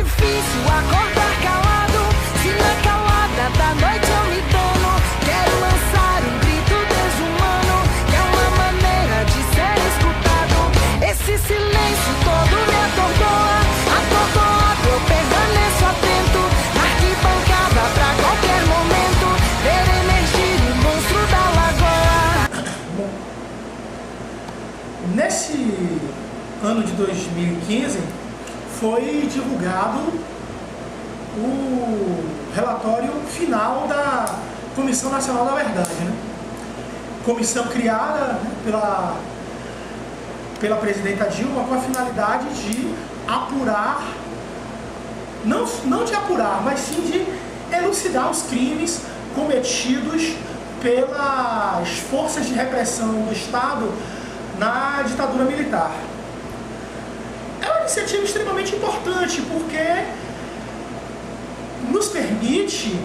difícil acordar calado. Se na calada da noite eu me dano, quero lançar um grito desumano, que é uma maneira de ser escutado. Esse silêncio todo me atordoa, atordoado eu permaneço atento, na arquibancada pra qualquer momento ver emergir o monstro da lagoa. Bom, nesse ano de 2015 foi divulgado o relatório final da Comissão Nacional da Verdade, né? Comissão criada, né, pela presidenta Dilma com a finalidade de apurar, não de apurar, mas sim de elucidar os crimes cometidos pelas forças de repressão do Estado na ditadura militar. É uma iniciativa extremamente importante porque nos permite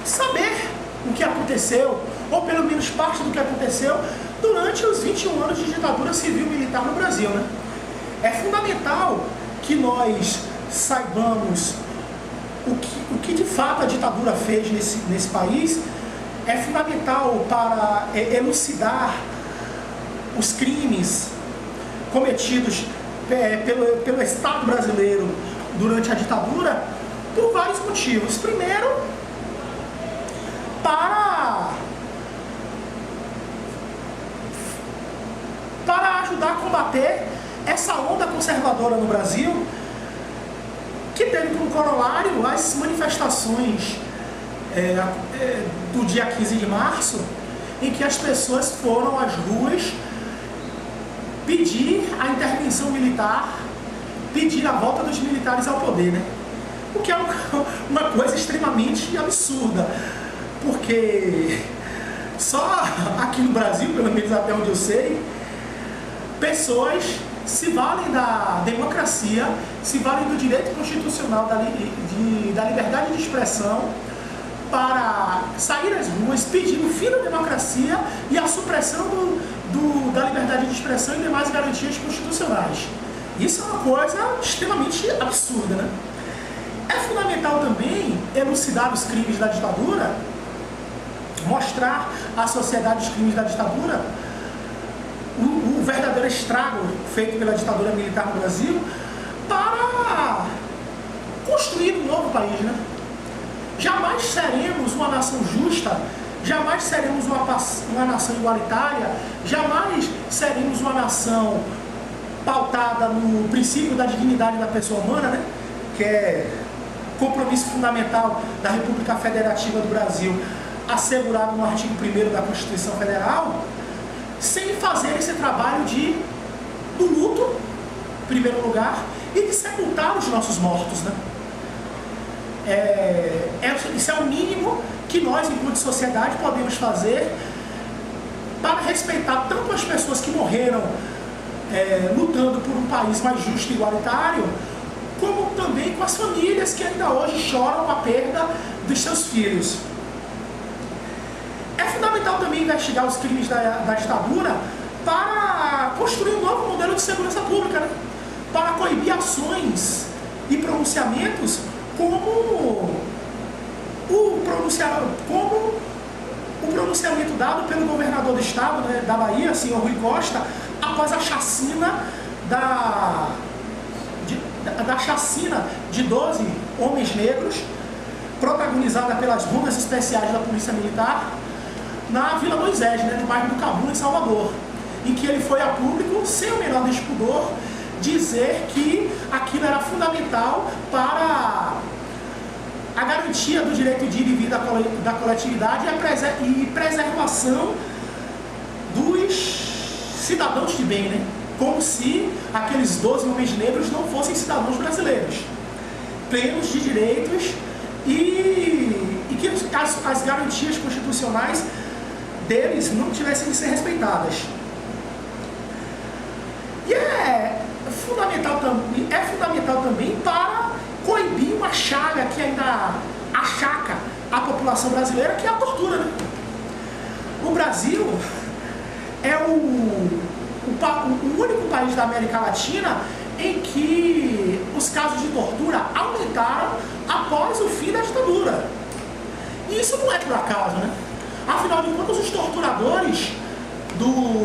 saber o que aconteceu, ou pelo menos parte do que aconteceu durante os 21 anos de ditadura civil-militar no Brasil, né? É fundamental que nós saibamos o que de fato a ditadura fez nesse país. É fundamental para elucidar os crimes cometidos pelo Estado brasileiro durante a ditadura por vários motivos. Primeiro, para ajudar a combater essa onda conservadora no Brasil, que teve como corolário as manifestações do dia 15 de março, em que as pessoas foram às ruas pedir a intervenção militar, pedir a volta dos militares ao poder, né? O que é uma coisa extremamente absurda, porque só aqui no Brasil, pelo menos até onde eu sei, pessoas se valem da democracia, se valem do direito constitucional da liberdade de expressão para sair às ruas pedindo o fim da democracia e a supressão da liberdade de expressão e demais garantias constitucionais. Isso é uma coisa extremamente absurda, né? É fundamental também elucidar os crimes da ditadura, mostrar à sociedade os crimes da ditadura, o verdadeiro estrago feito pela ditadura militar no Brasil, para construir um novo país, né? Jamais seremos uma nação justa, jamais seremos uma nação igualitária, jamais seremos uma nação pautada no princípio da dignidade da pessoa humana, né? Que é compromisso fundamental da República Federativa do Brasil, assegurado no artigo 1º da Constituição Federal, sem fazer esse trabalho do luto, em primeiro lugar, e de sepultar os nossos mortos, né? Isso é o mínimo que nós, enquanto sociedade, podemos fazer para respeitar tanto as pessoas que morreram lutando por um país mais justo e igualitário, como também com as famílias que ainda hoje choram a perda dos seus filhos. É fundamental também investigar os crimes da ditadura para construir um novo modelo de segurança pública, né? Para coibir ações e pronunciamentos como o pronunciamento dado pelo governador do estado, né, da Bahia, senhor Rui Costa, após a chacina chacina de 12 homens negros, protagonizada pelas rondas especiais da Polícia Militar, na Vila Moisés, né, no bairro do Cabuna, em Salvador, em que ele foi a público, sem o menor despudor, dizer que aquilo era fundamental para a garantia do direito de ir e vir da coletividade e preservação dos cidadãos de bem, né? Como se aqueles 12 homens negros não fossem cidadãos brasileiros, plenos de direitos e que as garantias constitucionais deles não tivessem de ser respeitadas. E é fundamental também para coibir uma chaga que ainda achaca a população brasileira, que é a tortura, né? O Brasil é o único país países da América Latina em que os casos de tortura aumentaram após o fim da ditadura. E isso não é por acaso, né? Afinal de contas, os torturadores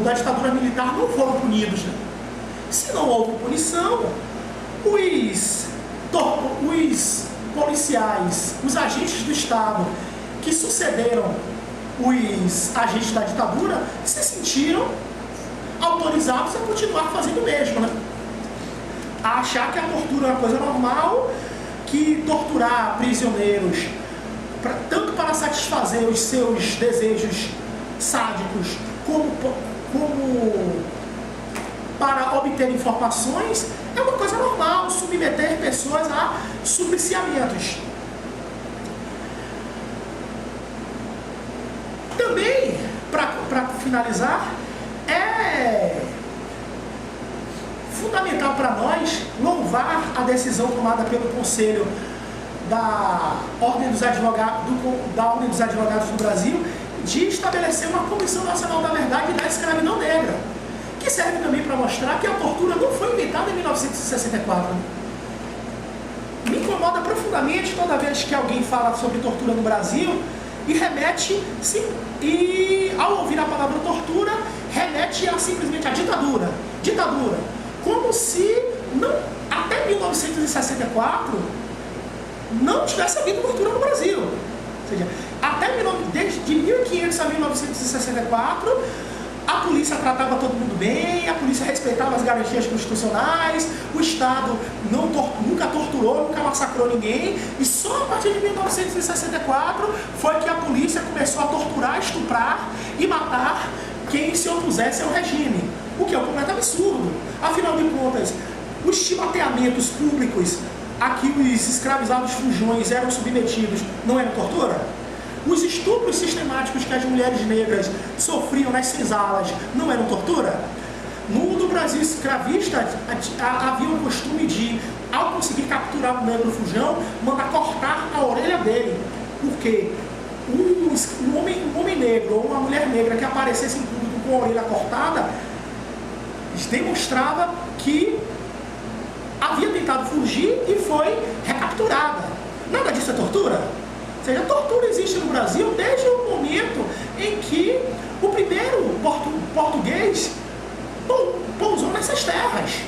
da ditadura militar não foram punidos, né? Se não houve punição, os policiais, os agentes do Estado que sucederam os agentes da ditadura se sentiram autorizados a continuar fazendo o mesmo, né? A achar que a tortura é uma coisa normal, que torturar prisioneiros tanto para satisfazer os seus desejos sádicos como para obter informações é uma coisa normal, submeter pessoas a supliciamentos. Também, para finalizar, é fundamental para nós louvar a decisão tomada pelo Conselho da Ordem dos Advogados do Brasil de estabelecer uma Comissão Nacional da Verdade e da Escravidão Negra, que serve também para mostrar que a tortura não foi inventada em 1964. Me incomoda profundamente toda vez que alguém fala sobre tortura no Brasil e ao ouvir a palavra tortura, remete simplesmente à ditadura. Ditadura. Como se até 1964 não tivesse havido tortura no Brasil. Ou seja, desde 1500 a 1964, a polícia tratava todo mundo bem, a polícia respeitava as garantias constitucionais, o Estado nunca torturou, nunca massacrou ninguém, e só a partir de 1964 foi que a polícia começou a torturar, estuprar e matar quem se opusesse ao regime, o que é um completo absurdo. Afinal de contas, os chibateamentos públicos a que os escravizados fujões eram submetidos não eram tortura? Os estupros sistemáticos que as mulheres negras sofriam nas senzalas não eram tortura? No Brasil escravista havia o costume de, ao conseguir capturar um negro fujão, mandar cortar a orelha dele, porque um homem negro ou uma mulher negra que aparecesse em público com a orelha cortada demonstrava que havia tentado fugir e foi recapturada. Nada disso é tortura? Ou seja, a tortura existe no Brasil desde o momento em que o primeiro português pousou nessas terras.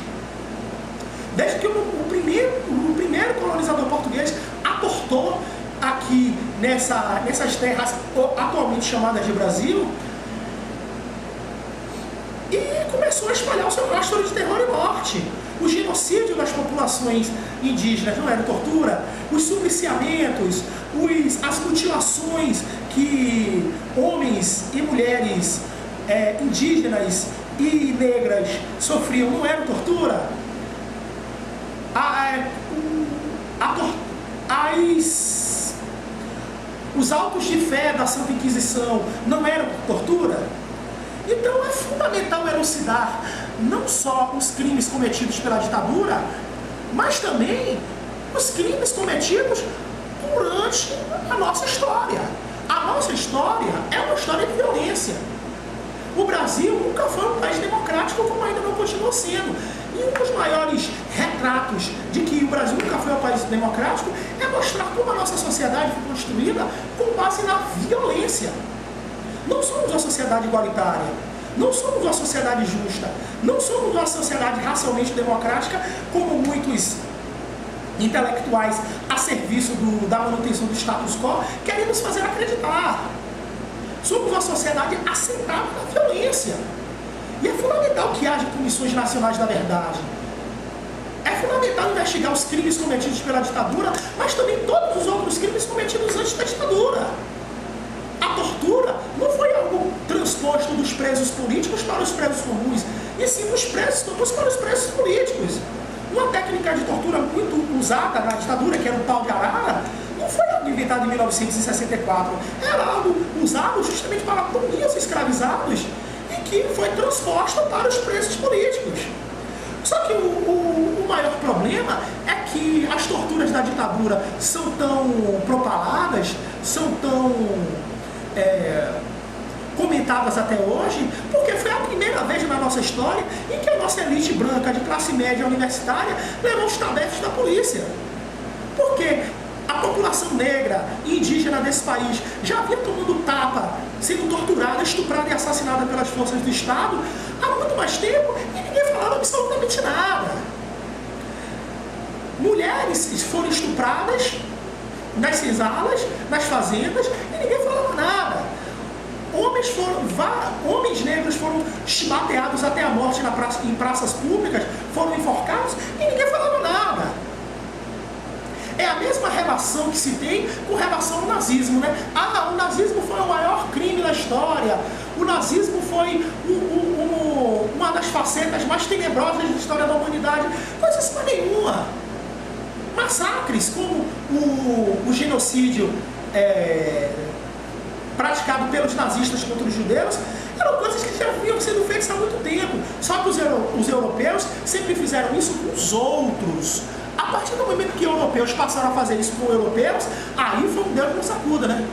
Desde que o primeiro colonizador português aportou aqui nessas terras atualmente chamadas de Brasil e começou a espalhar o seu rastro de terror e morte. O genocídio das populações indígenas não era tortura, os supliciamentos, as mutilações que homens e mulheres indígenas e negras sofriam não eram tortura. Os autos de fé da Santa Inquisição não eram tortura. Então é fundamental elucidar não só os crimes cometidos pela ditadura, mas também os crimes cometidos durante a nossa história. A nossa história é uma história de violência. O Brasil nunca foi um país democrático, como ainda não continuou sendo. E um dos maiores retratos de que o Brasil nunca foi um país democrático é mostrar como a nossa sociedade foi construída com base na violência. Não somos uma sociedade igualitária, não somos uma sociedade justa, não somos uma sociedade racialmente democrática, como muitos intelectuais a serviço da manutenção do status quo querem nos fazer acreditar. Somos uma sociedade assentada na violência. E é fundamental que haja comissões nacionais da verdade. É fundamental investigar os crimes cometidos pela ditadura, mas também todos os outros crimes cometidos antes da ditadura. A tortura não foi algo transposto dos presos políticos para os presos comuns, e sim dos presos comuns para os presos políticos. Uma técnica de tortura muito usada na ditadura, que era o pau de arara, não foi algo inventado em 1964. Era algo usado justamente para punir os escravizados e que foi transposto para os presos políticos. Só que o maior problema é que as torturas da ditadura são tão propaladas, são tão comentadas respeitadas até hoje, porque foi a primeira vez na nossa história em que a nossa elite branca de classe média universitária levou os tabefes da polícia. Porque a população negra e indígena desse país já vinha tomando tapa, sendo torturada, estuprada e assassinada pelas forças do Estado há muito mais tempo e ninguém falava absolutamente nada. Mulheres foram estupradas nas senzalas, nas fazendas, e ninguém falava nada. Homens negros foram chibateados até a morte em praças públicas, foram enforcados, e ninguém falava nada. É a mesma relação que se tem com relação ao nazismo, né? O nazismo foi o maior crime da história. O nazismo foi uma das facetas mais tenebrosas da história da humanidade. Coisa nenhuma. Massacres como o genocídio praticado pelos nazistas contra os judeus eram coisas que já haviam sido feitas há muito tempo. Só que os europeus sempre fizeram isso com os outros. A partir do momento que europeus passaram a fazer isso com europeus, aí foi um Deus que nos sacuda, né?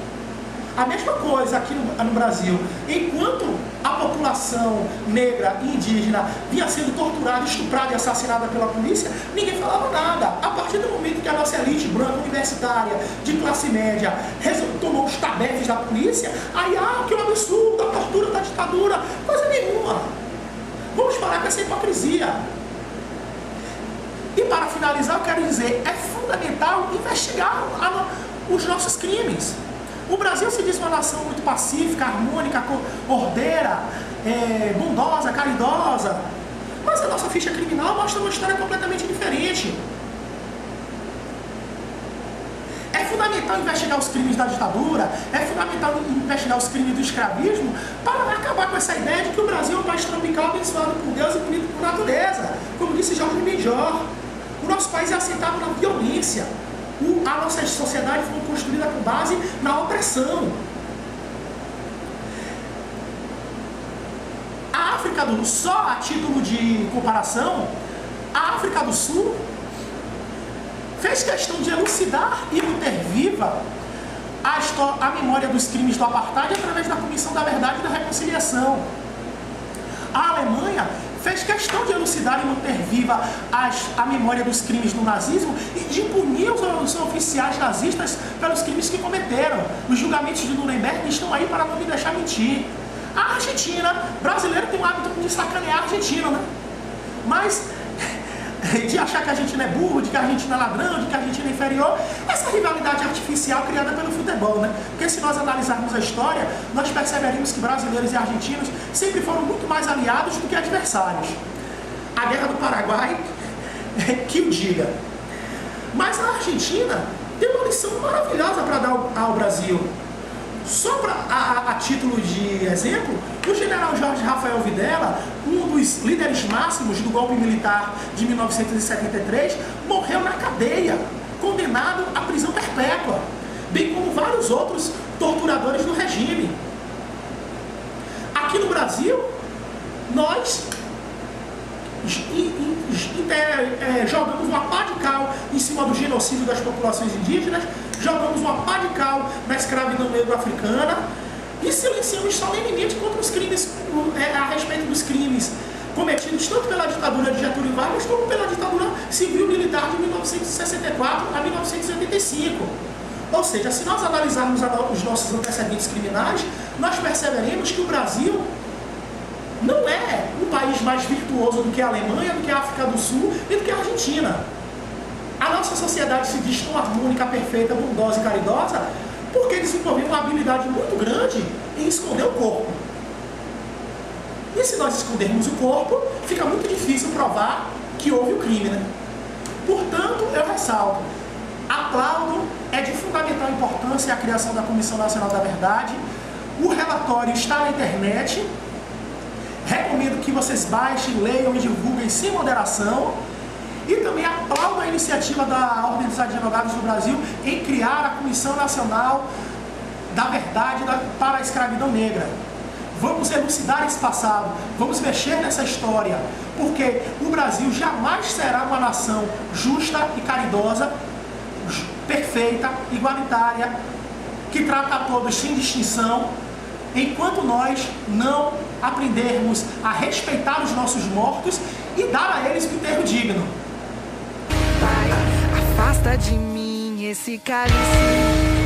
A mesma coisa aqui no Brasil. Enquanto a população negra e indígena vinha sendo torturada, estuprada e assassinada pela polícia, ninguém falava nada. A partir do momento que a nossa elite branca universitária de classe média tomou os tabefes da polícia, aí, que um absurdo, a tortura da ditadura, coisa nenhuma. Vamos parar com essa hipocrisia. E para finalizar, eu quero dizer, é fundamental investigar os nossos crimes. O Brasil se diz uma nação muito pacífica, harmônica, ordeira, bondosa, caridosa. Mas a nossa ficha criminal mostra uma história completamente diferente. É fundamental investigar os crimes da ditadura, é fundamental investigar os crimes do escravismo para acabar com essa ideia de que o Brasil é um país tropical abençoado por Deus e bonito por natureza. Como disse Jorge Benjor, o nosso país é assentado na violência. A nossa sociedade foi construída com base na opressão. A África do Sul, só a título de comparação, a África do Sul fez questão de elucidar e manter viva a memória dos crimes do apartheid através da Comissão da Verdade e da Reconciliação. A Alemanha fez questão de elucidar e manter viva a memória dos crimes do nazismo e de punir os oficiais nazistas pelos crimes que cometeram. Os julgamentos de Nuremberg estão aí para não me deixar mentir. A Argentina, brasileiro tem o hábito de sacanear a Argentina, né? Mas de achar que a Argentina é burro, de que a Argentina é ladrão, de que a Argentina é inferior, essa rivalidade artificial criada pelo futebol, né? Porque se nós analisarmos a história, nós perceberíamos que brasileiros e argentinos sempre foram muito mais aliados do que adversários. A Guerra do Paraguai, que o diga. Mas a Argentina tem uma lição maravilhosa para dar ao Brasil. Só a título de exemplo, o general Jorge Rafael Videla, um dos líderes máximos do golpe militar de 1973, morreu na cadeia, condenado à prisão perpétua, bem como vários outros torturadores do regime. Aqui no Brasil, nós jogamos uma pá de cal em cima do genocídio das populações indígenas, jogamos uma pá de cal na escravidão negro-africana e silenciamos solenemente contra os crimes, a respeito dos crimes cometidos tanto pela ditadura de Getúlio Vargas como pela ditadura civil-militar de 1964 a 1985. Ou seja, se nós analisarmos os nossos antecedentes criminais, nós perceberemos que o Brasil não é um país mais virtuoso do que a Alemanha, do que a África do Sul e do que a Argentina. A nossa sociedade se diz tão harmônica, perfeita, bondosa e caridosa porque desenvolveu uma habilidade muito grande em esconder o corpo. E se nós escondermos o corpo, fica muito difícil provar que houve o crime, né? Portanto, eu ressalto, aplaudo, é de fundamental importância a criação da Comissão Nacional da Verdade. O relatório está na internet. Recomendo que vocês baixem, leiam e divulguem sem moderação. E também aplaudo a iniciativa da Ordem dos Advogados do Brasil em criar a Comissão Nacional da Verdade para a Escravidão Negra. Vamos elucidar esse passado, vamos mexer nessa história, porque o Brasil jamais será uma nação justa e caridosa, perfeita, igualitária, que trata a todos sem distinção, enquanto nós não aprendermos a respeitar os nossos mortos e dar a eles um enterro digno. Pai, afasta de mim esse cálice.